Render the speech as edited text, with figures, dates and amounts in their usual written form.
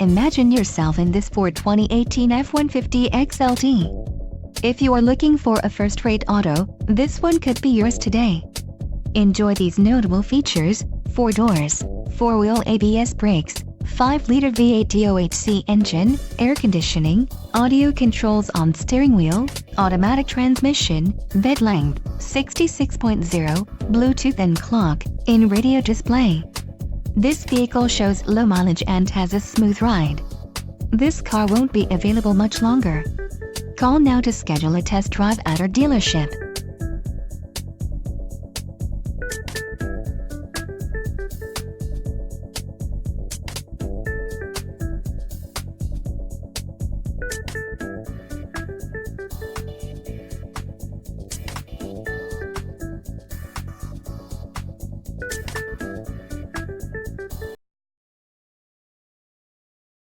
Imagine yourself in this Ford 2018 F-150 XLT. If you are looking for a first-rate auto, this one could be yours today. Enjoy these notable features: 4 doors, 4-wheel ABS brakes, 5-liter V8 DOHC engine, air conditioning, audio controls on steering wheel, automatic transmission, bed length, 66.0, Bluetooth and clock-in radio display. This vehicle shows low mileage and has a smooth ride. This car won't be available much longer. Call now to schedule a test drive at our dealership.